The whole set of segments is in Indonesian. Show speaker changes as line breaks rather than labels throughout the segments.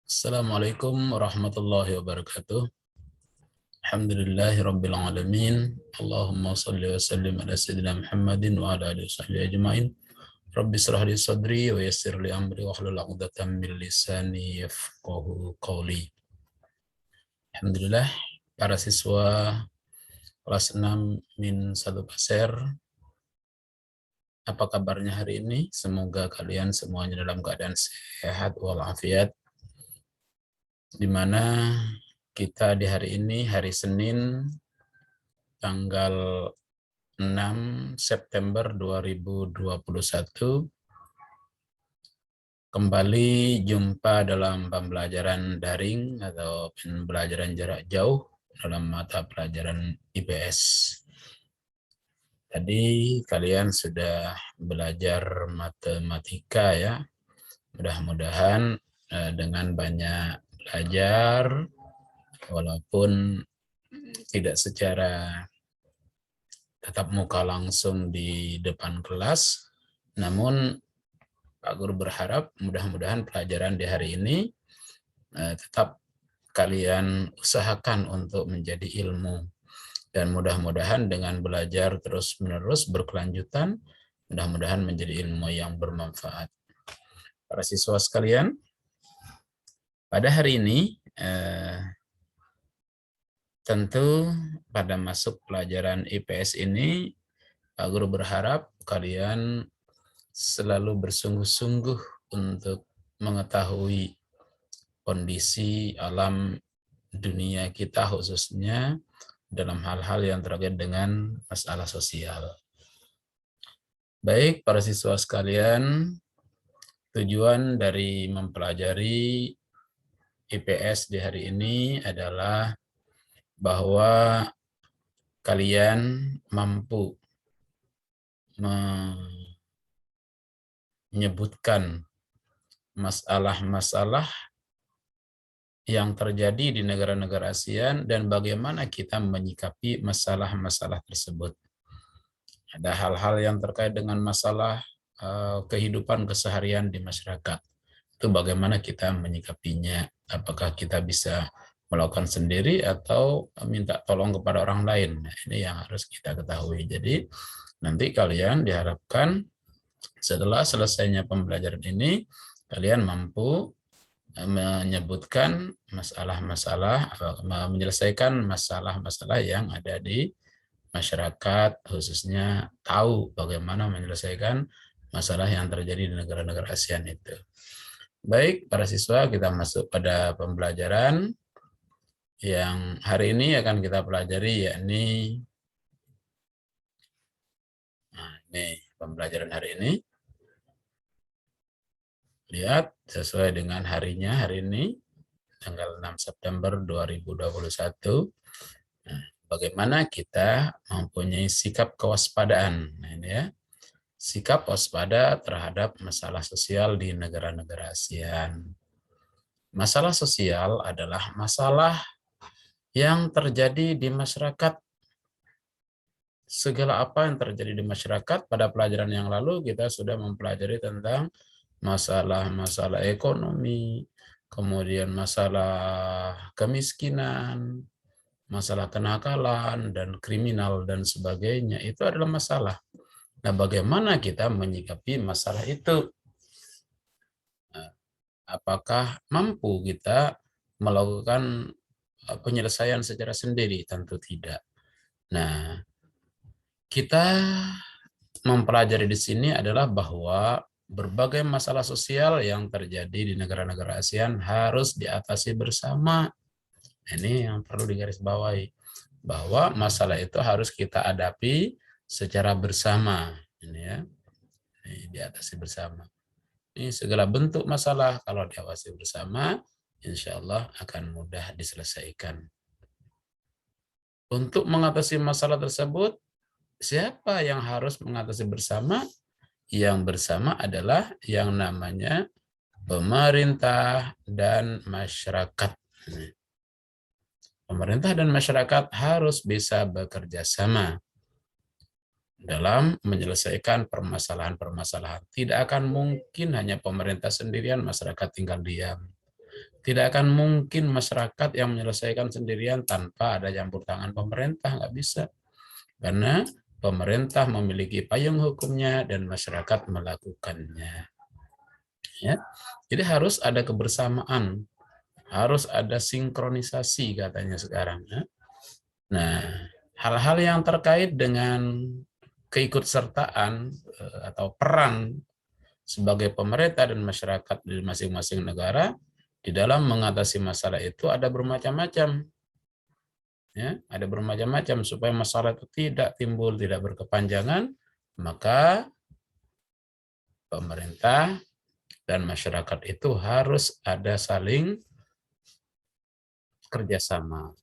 Assalamualaikum warahmatullahi wabarakatuh. Alhamdulillahi rabbil alamin. Allahumma salli wa sallim ala sayyidina Muhammadin wa ala alihi wasahbihi ajma'in. Rabbi israh li sadri wa yassir li amri wa hlul 'uqdatam min lisani yafqahu qawli. Alhamdulillah, para siswa kelas 6 min 1 Pasir, apa kabarnya hari ini? Semoga kalian semuanya dalam keadaan sehat walafiat, di mana kita di hari ini, hari Senin, tanggal 6 September 2021, kembali jumpa dalam pembelajaran daring atau pembelajaran jarak jauh dalam mata pelajaran IPS. Tadi kalian sudah belajar matematika ya. Mudah-mudahan dengan banyak belajar, walaupun tidak secara tatap muka langsung di depan kelas, namun Pak Guru berharap mudah-mudahan pelajaran di hari ini tetap kalian usahakan untuk menjadi ilmu. Dan mudah-mudahan dengan belajar terus-menerus berkelanjutan, mudah-mudahan menjadi ilmu yang bermanfaat. Para siswa sekalian, pada hari ini tentu pada masuk pelajaran IPS ini, Pak Guru berharap kalian selalu bersungguh-sungguh untuk mengetahui kondisi alam dunia kita, khususnya dalam hal-hal yang terkait dengan masalah sosial. Baik, para siswa sekalian, tujuan dari mempelajari IPS di hari ini adalah bahwa kalian mampu menyebutkan masalah-masalah yang terjadi di negara-negara ASEAN dan bagaimana kita menyikapi masalah-masalah tersebut. Ada hal-hal yang terkait dengan masalah kehidupan keseharian di masyarakat. Itu bagaimana kita menyikapinya. Apakah kita bisa melakukan sendiri atau minta tolong kepada orang lain. Nah, ini yang harus kita ketahui. Jadi nanti kalian diharapkan setelah selesainya pembelajaran ini, kalian mampu menyebutkan masalah-masalah, menyelesaikan masalah-masalah yang ada di masyarakat, khususnya tahu bagaimana menyelesaikan masalah yang terjadi di negara-negara ASEAN itu. Baik, para siswa, kita masuk pada pembelajaran yang hari ini akan kita pelajari, yakni ini pembelajaran hari ini. Lihat, sesuai dengan harinya hari ini, tanggal 6 September 2021, bagaimana kita mempunyai sikap kewaspadaan. Nah, ini ya, sikap waspada terhadap masalah sosial di negara-negara ASEAN. Masalah sosial adalah masalah yang terjadi di masyarakat. Segala apa yang terjadi di masyarakat, pada pelajaran yang lalu kita sudah mempelajari tentang masalah-masalah ekonomi, kemudian masalah kemiskinan, masalah kenakalan, dan kriminal, dan sebagainya. Itu adalah masalah. Nah, bagaimana kita menyikapi masalah itu? Apakah mampu kita melakukan penyelesaian secara sendiri? Tentu tidak. Nah, kita mempelajari di sini adalah bahwa berbagai masalah sosial yang terjadi di negara-negara ASEAN harus diatasi bersama. Ini yang perlu digarisbawahi, bahwa masalah itu harus kita hadapi secara bersama. Ini ya, ini diatasi bersama. Ini segala bentuk masalah kalau diawasi bersama, insya Allah akan mudah diselesaikan. Untuk mengatasi masalah tersebut, siapa yang harus mengatasi bersama? Yang bersama adalah yang namanya pemerintah dan masyarakat. Pemerintah dan masyarakat harus bisa bekerja sama dalam menyelesaikan permasalahan-permasalahan. Tidak akan mungkin hanya pemerintah sendirian, masyarakat tinggal diam. Tidak akan mungkin masyarakat yang menyelesaikan sendirian tanpa ada campur tangan pemerintah, nggak bisa. Karena pemerintah memiliki payung hukumnya dan masyarakat melakukannya. Ya. Jadi harus ada kebersamaan, harus ada sinkronisasi katanya sekarang. Ya. Nah, hal-hal yang terkait dengan keikutsertaan atau peran sebagai pemerintah dan masyarakat di masing-masing negara di dalam mengatasi masalah itu ada bermacam-macam. Ya, ada bermacam-macam supaya masalah itu tidak timbul, tidak berkepanjangan, maka pemerintah dan masyarakat itu harus ada saling kerjasama.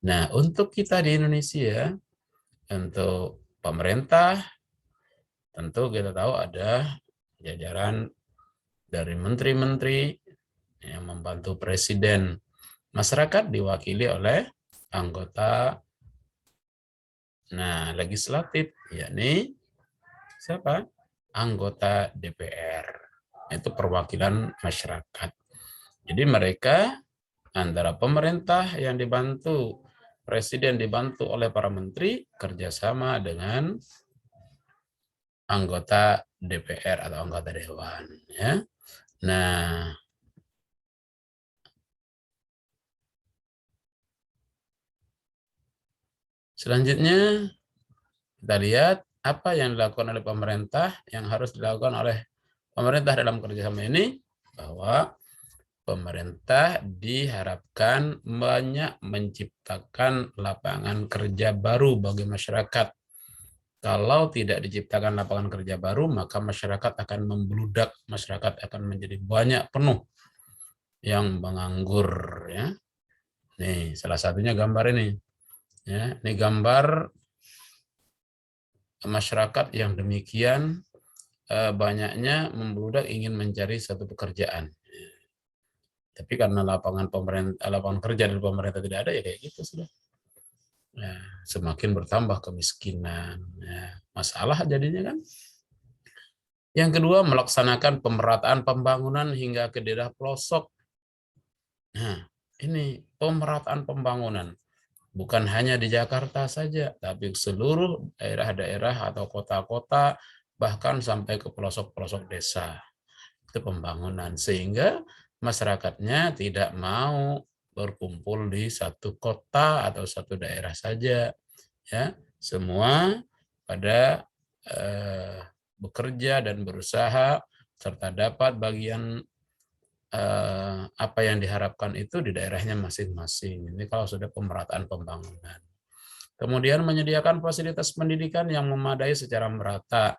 Nah, untuk kita di Indonesia, untuk pemerintah, tentu kita tahu ada jajaran dari menteri-menteri yang membantu presiden. Masyarakat diwakili oleh anggota legislatif, yakni siapa? Anggota DPR. Itu perwakilan masyarakat. Jadi mereka antara pemerintah yang dibantu, presiden dibantu oleh para menteri, kerjasama dengan anggota DPR atau anggota dewan. Ya. Nah, selanjutnya kita lihat apa yang dilakukan oleh pemerintah, yang harus dilakukan oleh pemerintah dalam kerjasama ini, bahwa pemerintah diharapkan banyak menciptakan lapangan kerja baru bagi masyarakat. Kalau tidak diciptakan lapangan kerja baru, maka masyarakat akan membludak, masyarakat akan menjadi banyak penuh yang menganggur. Ya, nih salah satunya gambar ini. Ya, ini gambar masyarakat yang demikian banyaknya membludak ingin mencari satu pekerjaan. Tapi karena lapangan kerja dari pemerintah tidak ada, ya kayak gitu sudah. Ya, semakin bertambah kemiskinan. Ya, masalah jadinya kan. Yang kedua, melaksanakan pemerataan pembangunan hingga ke daerah pelosok. Nah, ini pemerataan pembangunan. Bukan hanya di Jakarta saja, tapi seluruh daerah-daerah atau kota-kota, bahkan sampai ke pelosok-pelosok desa. Itu pembangunan. Sehingga masyarakatnya tidak mau berkumpul di satu kota atau satu daerah saja. Ya, semua pada bekerja dan berusaha serta dapat bagian apa yang diharapkan itu di daerahnya masing-masing. Ini kalau sudah pemerataan pembangunan. Kemudian menyediakan fasilitas pendidikan yang memadai secara merata.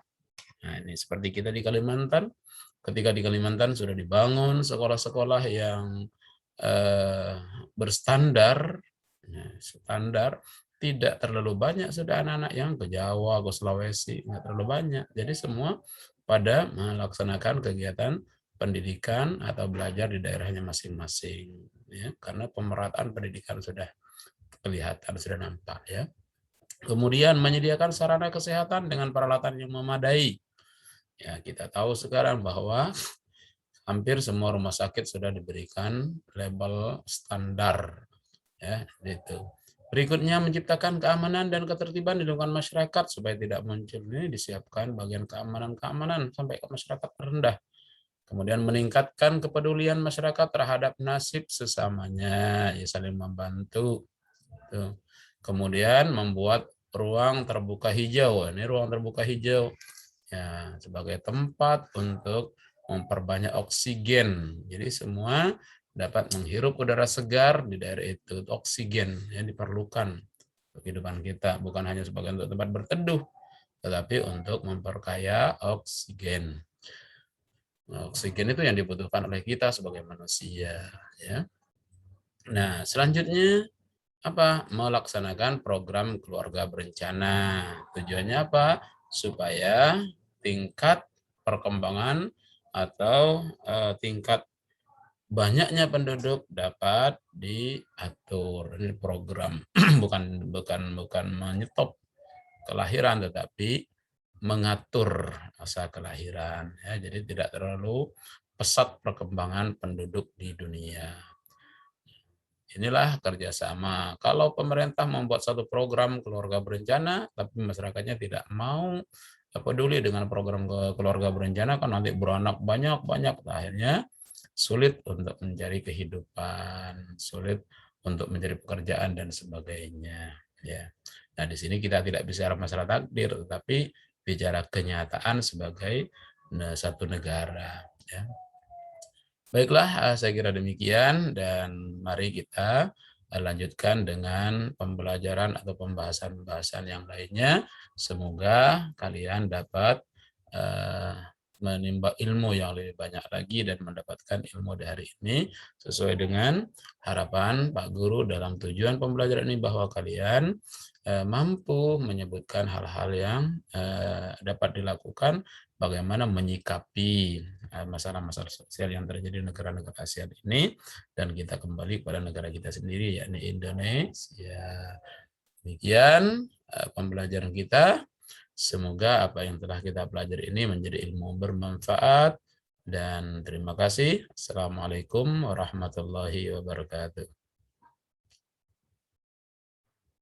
Nah, ini seperti kita di Kalimantan. Ketika di Kalimantan sudah dibangun sekolah-sekolah yang berstandar, standar, tidak terlalu banyak sudah anak-anak yang ke Jawa, ke Sulawesi, nggak terlalu banyak. Jadi semua pada melaksanakan kegiatan pendidikan atau belajar di daerahnya masing-masing, ya, karena pemerataan pendidikan sudah kelihatan, sudah nampak, ya. Kemudian menyediakan sarana kesehatan dengan peralatan yang memadai. Ya, kita tahu sekarang bahwa hampir semua rumah sakit sudah diberikan label standar, ya, itu. Berikutnya menciptakan keamanan dan ketertiban di lingkungan masyarakat supaya tidak muncul, ini disiapkan bagian keamanan sampai ke masyarakat rendah. Kemudian meningkatkan kepedulian masyarakat terhadap nasib sesamanya, ya, saling membantu. Tuh. Kemudian membuat ruang terbuka hijau. Ini ruang terbuka hijau, ya, sebagai tempat untuk memperbanyak oksigen. Jadi semua dapat menghirup udara segar di daerah itu. Oksigen yang diperlukan untuk kehidupan kita, bukan hanya sebagai untuk tempat berteduh, tetapi untuk memperkaya oksigen. Oksigen itu yang dibutuhkan oleh kita sebagai manusia, ya. Nah, selanjutnya apa? Melaksanakan program keluarga berencana. Tujuannya apa? Supaya tingkat perkembangan atau tingkat banyaknya penduduk dapat diatur. Ini program bukan menyetop kelahiran, tetapi mengatur masa kelahiran, ya. Jadi tidak terlalu pesat perkembangan penduduk di dunia. Inilah kerjasama. Kalau pemerintah membuat satu program keluarga berencana, tapi masyarakatnya tidak mau peduli dengan program keluarga berencana, kan nanti beranak banyak-banyak, akhirnya sulit untuk mencari kehidupan, sulit untuk mencari pekerjaan dan sebagainya. Ya. Nah, di sini kita tidak bicara masalah takdir, tetapi bicara kenyataan sebagai satu negara. Ya. Baiklah, saya kira demikian dan mari kita lanjutkan dengan pembelajaran atau pembahasan-pembahasan yang lainnya. Semoga kalian dapat menimba ilmu yang lebih banyak lagi dan mendapatkan ilmu dari ini sesuai dengan harapan Pak Guru dalam tujuan pembelajaran ini, bahwa kalian mampu menyebutkan hal-hal yang dapat dilakukan bagaimana menyikapi masalah-masalah sosial yang terjadi di negara-negara ASEAN ini, dan kita kembali kepada negara kita sendiri, yakni Indonesia. Demikian pembelajaran kita. Semoga apa yang telah kita pelajari ini menjadi ilmu bermanfaat, dan terima kasih. Assalamualaikum warahmatullahi wabarakatuh.